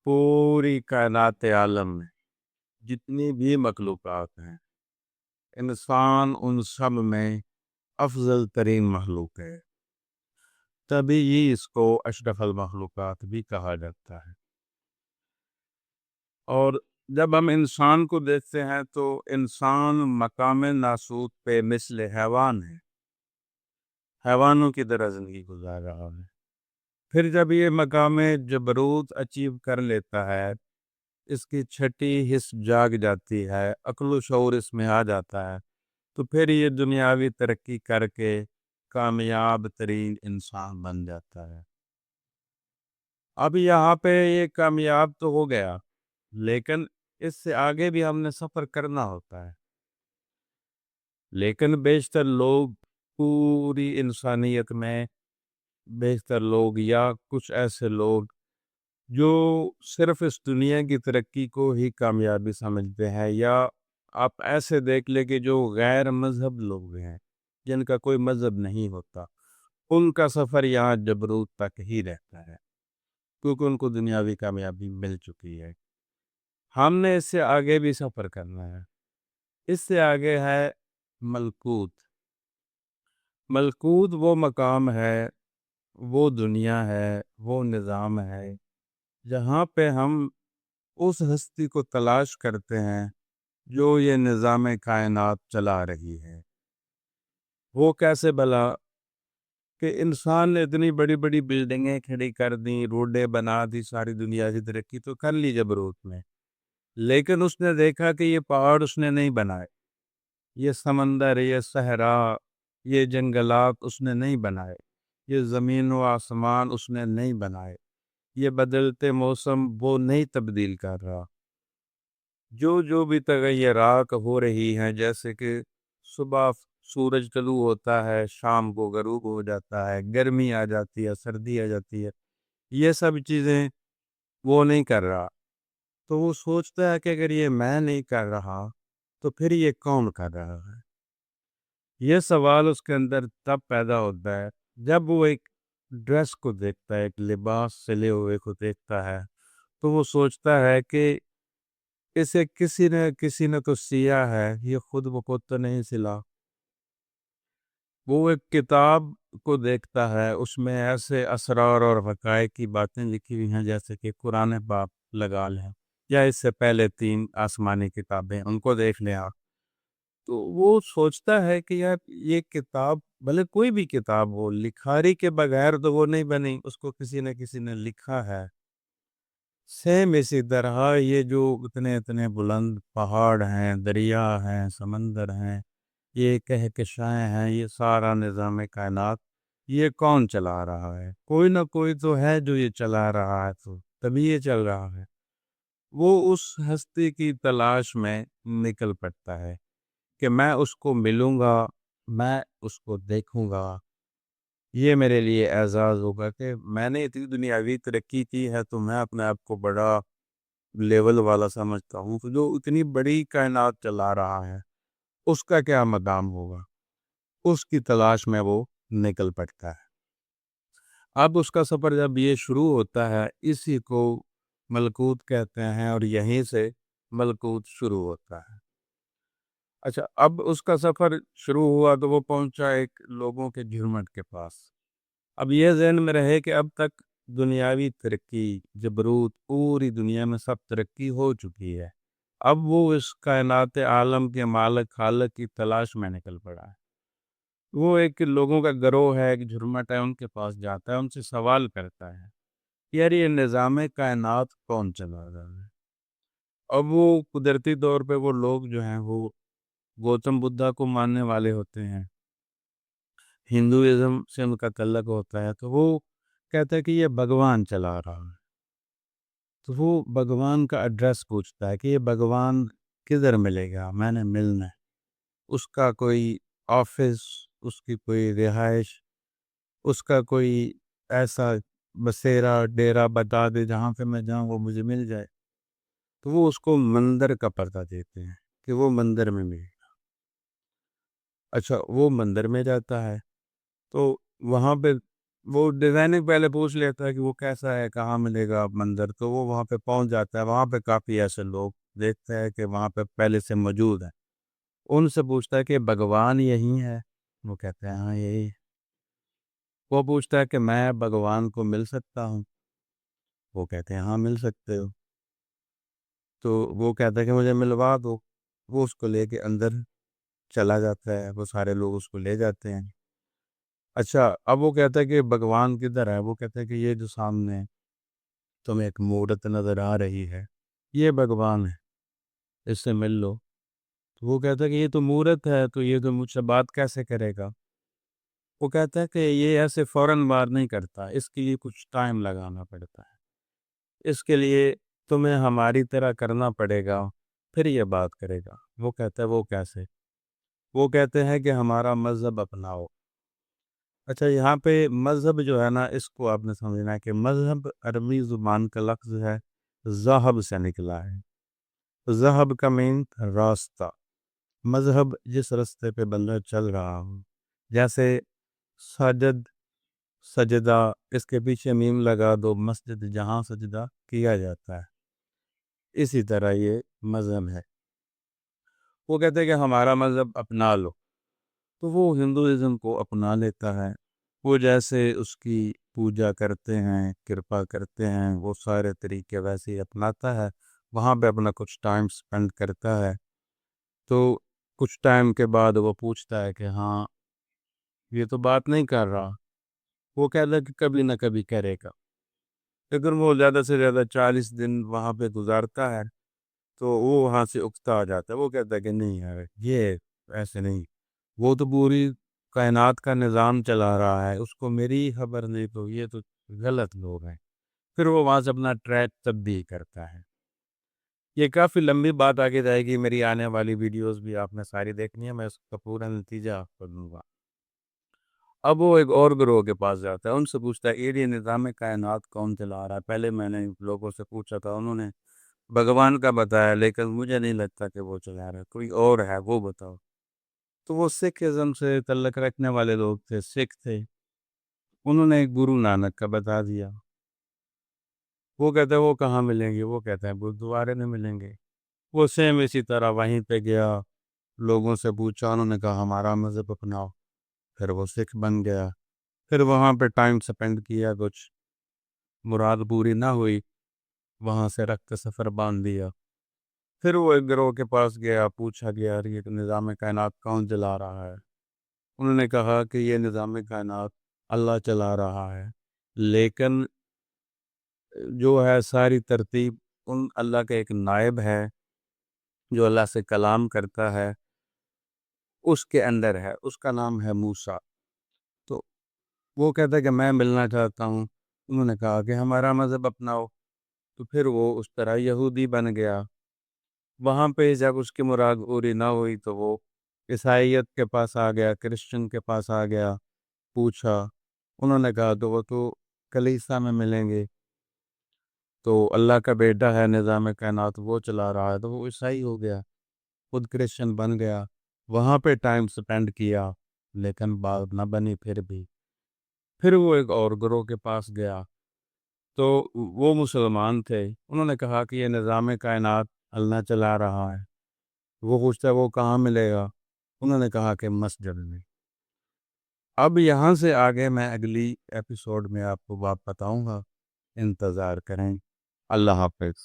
پوری کائنات عالم میں جتنی بھی مخلوقات ہیں، انسان ان سب میں افضل ترین مخلوق ہے، تبھی ہی اس کو اشرف المخلوقات بھی کہا جاتا ہے۔ اور جب ہم انسان کو دیکھتے ہیں تو انسان مقام ناسوت پہ مثل حیوان ہے، حیوانوں کی طرح زندگی گزار رہا ہے۔ پھر جب یہ مقام جبروت اچیو کر لیتا ہے، اس کی چھٹی حس جاگ جاتی ہے، عقل و شعور اس میں آ جاتا ہے، تو پھر یہ دنیاوی ترقی کر کے کامیاب ترین انسان بن جاتا ہے۔ اب یہاں پہ یہ کامیاب تو ہو گیا، لیکن اس سے آگے بھی ہم نے سفر کرنا ہوتا ہے۔ لیکن بیشتر لوگ، پوری انسانیت میں بیشتر لوگ یا کچھ ایسے لوگ جو صرف اس دنیا کی ترقی کو ہی کامیابی سمجھتے ہیں، یا آپ ایسے دیکھ لیں کہ جو غیر مذہب لوگ ہیں، جن کا کوئی مذہب نہیں ہوتا، ان کا سفر یہاں جبروت تک ہی رہتا ہے، کیونکہ ان کو دنیاوی کامیابی مل چکی ہے۔ ہم نے اس سے آگے بھی سفر کرنا ہے۔ اس سے آگے ہے ملکوت۔ ملکوت وہ مقام ہے، وہ دنیا ہے، وہ نظام ہے جہاں پہ ہم اس ہستی کو تلاش کرتے ہیں جو یہ نظام کائنات چلا رہی ہے۔ وہ کیسے بلا کہ انسان نے اتنی بڑی بڑی بلڈنگیں کھڑی کر دیں، روڈیں بنا دی، ساری دنیا کی ترقی تو کر لی جبروت میں، لیکن اس نے دیکھا کہ یہ پہاڑ اس نے نہیں بنائے، یہ سمندر، یہ صحرا، یہ جنگلات اس نے نہیں بنائے، یہ زمین و آسمان اس نے نہیں بنائے، یہ بدلتے موسم وہ نہیں تبدیل کر رہا۔ جو بھی تغیرات ہو رہی ہیں، جیسے کہ صبح سورج طلوع ہوتا ہے، شام کو غروب ہو جاتا ہے، گرمی آ جاتی ہے، سردی آ جاتی ہے، یہ سب چیزیں وہ نہیں کر رہا۔ تو وہ سوچتا ہے کہ اگر یہ میں نہیں کر رہا تو پھر یہ کون کر رہا ہے؟ یہ سوال اس کے اندر تب پیدا ہوتا ہے جب وہ ایک ڈریس کو دیکھتا ہے، ایک لباس سلے ہوئے کو دیکھتا ہے، تو وہ سوچتا ہے کہ اسے کسی نے تو سیا ہے، یہ خود بخود تو نہیں سلا۔ وہ ایک کتاب کو دیکھتا ہے، اس میں ایسے اسرار اور حقائق کی باتیں لکھی ہوئی ہیں، جیسے کہ قرآن پاک لگا لیں، یا اس سے پہلے 3 آسمانی کتابیں، ان کو دیکھ لیں آپ، تو وہ سوچتا ہے کہ یار یہ کتاب، بھلے کوئی بھی کتاب ہو، لکھاری کے بغیر تو وہ نہیں بنی، اس کو کسی نے لکھا ہے۔ سیم اسی طرح یہ جو اتنے بلند پہاڑ ہیں، دریا ہیں، سمندر ہیں، یہ کہکشائیں ہیں، یہ سارا نظام کائنات، یہ کون چلا رہا ہے؟ کوئی نہ کوئی تو ہے جو یہ چلا رہا ہے، تو تبھی یہ چل رہا ہے۔ وہ اس ہستی کی تلاش میں نکل پڑتا ہے کہ میں اس کو ملوں گا، میں اس کو دیکھوں گا، یہ میرے لیے اعزاز ہوگا کہ میں نے اتنی دنیاوی ترقی کی ہے، تو میں اپنے آپ کو بڑا لیول والا سمجھتا ہوں، تو جو اتنی بڑی کائنات چلا رہا ہے اس کا کیا مقام ہوگا؟ اس کی تلاش میں وہ نکل پڑتا ہے۔ اب اس کا سفر جب یہ شروع ہوتا ہے، اسی کو ملکوت کہتے ہیں، اور یہیں سے ملکوت شروع ہوتا ہے۔ اچھا، اب اس کا سفر شروع ہوا تو وہ پہنچا ایک لوگوں کے جھرمٹ کے پاس۔ اب یہ ذہن میں رہے کہ اب تک دنیاوی ترقی، جبروت، پوری دنیا میں سب ترقی ہو چکی ہے، اب وہ اس کائنات عالم کے مالک خالق کی تلاش میں نکل پڑا ہے۔ وہ ایک لوگوں کا گروہ ہے، ایک جھرمٹ ہے، ان کے پاس جاتا ہے، ان سے سوال کرتا ہے، یار یہ نظام کائنات کون چلا رہا ہے؟ اب وہ قدرتی طور پہ وہ لوگ جو ہیں وہ گوتم بدھا کو ماننے والے ہوتے ہیں، ہندوازم سے ان کا تعلق ہوتا ہے، تو وہ کہتا ہے کہ یہ بھگوان چلا رہا ہے۔ تو وہ بھگوان کا ایڈریس پوچھتا ہے کہ یہ بھگوان کدھر ملے گا، میں نے ملنا ہے۔ اس کا کوئی آفس، اس کی کوئی رہائش، اس کا کوئی ایسا بسیرا ڈیرا بتا دے جہاں پہ میں جاؤں وہ مجھے مل جائے۔ تو وہ اس کو مندر کا پتہ دیتے ہیں کہ وہ مندر میں ملے گا۔ اچھا، وہ مندر میں جاتا ہے تو وہاں پہ وہ ڈیزائننگ پہلے پوچھ لیتا ہے کہ وہ کیسا ہے، کہاں ملے گا منظر، تو وہ وہاں پہ پہنچ جاتا ہے. وہاں پہ کافی ایسے لوگ دیکھتے ہیں کہ وہاں پہ پہلے سے موجود ہیں. ان سے پوچھتا ہے کہ بھگوان یہی ہے؟ وہ کہتے ہیں ہاں یہی ہے. وہ پوچھتا ہے کہ میں بھگوان کو مل سکتا ہوں؟ وہ کہتے ہیں ہاں مل سکتے ہو. تو وہ کہتا ہے کہ مجھے ملوا دو. وہ اس کو لے کے اندر چلا جاتا ہے، وہ سارے لوگ اس کو لے جاتے ہیں. اچھا، اب وہ کہتا ہے کہ بھگوان کدھر ہے؟ وہ کہتا ہے کہ یہ جو سامنے تمہیں ایک مورت نظر آ رہی ہے، یہ بھگوان ہے، اس سے مل لو. تو وہ کہتا ہے کہ یہ تو مورت ہے، تو یہ تو مجھ سے بات کیسے کرے گا؟ وہ کہتا ہے کہ یہ ایسے فوراً بات نہیں کرتا، اس کے لیے کچھ ٹائم لگانا پڑتا ہے. اس کے لیے تمہیں ہماری طرح کرنا پڑے گا، پھر یہ بات کرے گا. وہ کہتا ہے وہ کیسے؟ وہ کہتے ہیں کہ ہمارا مذہب اپناؤ. اچھا، یہاں پہ مذہب جو ہے نا، اس کو آپ نے سمجھنا ہے کہ مذہب عربی زبان کا لفظ ہے، ذہب سے نکلا ہے. ذہب کا مین راستہ. مذہب جس راستے پہ بندہ چل رہا ہو، جیسے سجد، سجدہ، اس کے پیچھے میم لگا دو، مسجد جہاں سجدہ کیا جاتا ہے، اسی طرح یہ مذہب ہے. وہ کہتے ہیں کہ ہمارا مذہب اپنا لو. تو وہ ہندوازم کو اپنا لیتا ہے. وہ جیسے اس کی پوجا کرتے ہیں، کرپا کرتے ہیں، وہ سارے طریقے ویسے ہی اپناتا ہے. وہاں پہ اپنا کچھ ٹائم سپینڈ کرتا ہے. تو کچھ ٹائم کے بعد وہ پوچھتا ہے کہ ہاں یہ تو بات نہیں کر رہا. وہ کہتا ہے کہ کبھی نہ کبھی کرے گا. لیکن وہ زیادہ سے زیادہ 40 دن وہاں پہ گزارتا ہے. تو وہ وہاں سے اکتا آ جاتا ہے. وہ کہتا ہے کہ نہیں یار، یہ ایسے نہیں، وہ تو پوری کائنات کا نظام چلا رہا ہے، اس کو میری خبر نہیں، تو یہ تو غلط لوگ ہیں. پھر وہ وہاں سے اپنا ٹریک تبدیل کرتا ہے. یہ کافی لمبی بات آگے جائے گی، میری آنے والی ویڈیوز بھی آپ نے ساری دیکھنی ہے، میں اس کا پورا نتیجہ آپ کو دوں گا. اب وہ ایک اور گروہ کے پاس جاتا ہے، ان سے پوچھتا ہے یہ نظام کائنات کون چلا رہا ہے؟ پہلے میں نے لوگوں سے پوچھا تھا، انہوں نے بھگوان کا بتایا، لیکن مجھے نہیں لگتا کہ وہ چلا رہا ہے، کوئی اور ہے، وہ بتاؤ. تو وہ سکھ ازم سے تعلق رکھنے والے لوگ تھے، سکھ تھے. انہوں نے گرو نانک کا بتا دیا. وہ کہتے ہیں وہ کہاں ملیں گے؟ وہ کہتے ہیں گرودوارے میں ملیں گے. وہ سیم اسی طرح وہیں پہ گیا، لوگوں سے پوچھا، انہوں نے کہا ہمارا مذہب اپناؤ. پھر وہ سکھ بن گیا. پھر وہاں پہ ٹائم سپینڈ کیا، کچھ مراد پوری نہ ہوئی، وہاں سے رکھ کے سفر باندھ دیا. پھر وہ ایک گروہ کے پاس گیا، پوچھا گیا یہ نظام کائنات کون چلا رہا ہے؟ انہوں نے کہا کہ یہ نظام کائنات اللہ چلا رہا ہے، لیکن جو ہے ساری ترتیب ان اللہ کا ایک نائب ہے جو اللہ سے کلام کرتا ہے، اس کے اندر ہے، اس کا نام ہے موسیٰ. تو وہ کہتا ہے کہ میں ملنا چاہتا ہوں. انہوں نے کہا کہ ہمارا مذہب اپناؤ. تو پھر وہ اس طرح یہودی بن گیا. وہاں پہ جب اس کی مراد پوری نہ ہوئی تو وہ عیسائیت کے پاس آ گیا، کرسچن کے پاس آ گیا. پوچھا، انہوں نے کہا تو وہ تو کلیسا میں ملیں گے، تو اللہ کا بیٹا ہے نظام کائنات وہ چلا رہا ہے. تو وہ عیسائی ہو گیا، خود کرسچن بن گیا. وہاں پہ ٹائم سپینڈ کیا، لیکن بات نہ بنی. پھر وہ ایک اور گروہ کے پاس گیا، تو وہ مسلمان تھے. انہوں نے کہا کہ یہ نظام کائنات اللہ چلا رہا ہے. وہ پوچھتا ہے وہ کہاں ملے گا؟ انہوں نے کہا کہ مسجد میں. اب یہاں سے آگے میں اگلی ایپیسوڈ میں آپ کو بات بتاؤں گا، انتظار کریں. اللہ حافظ.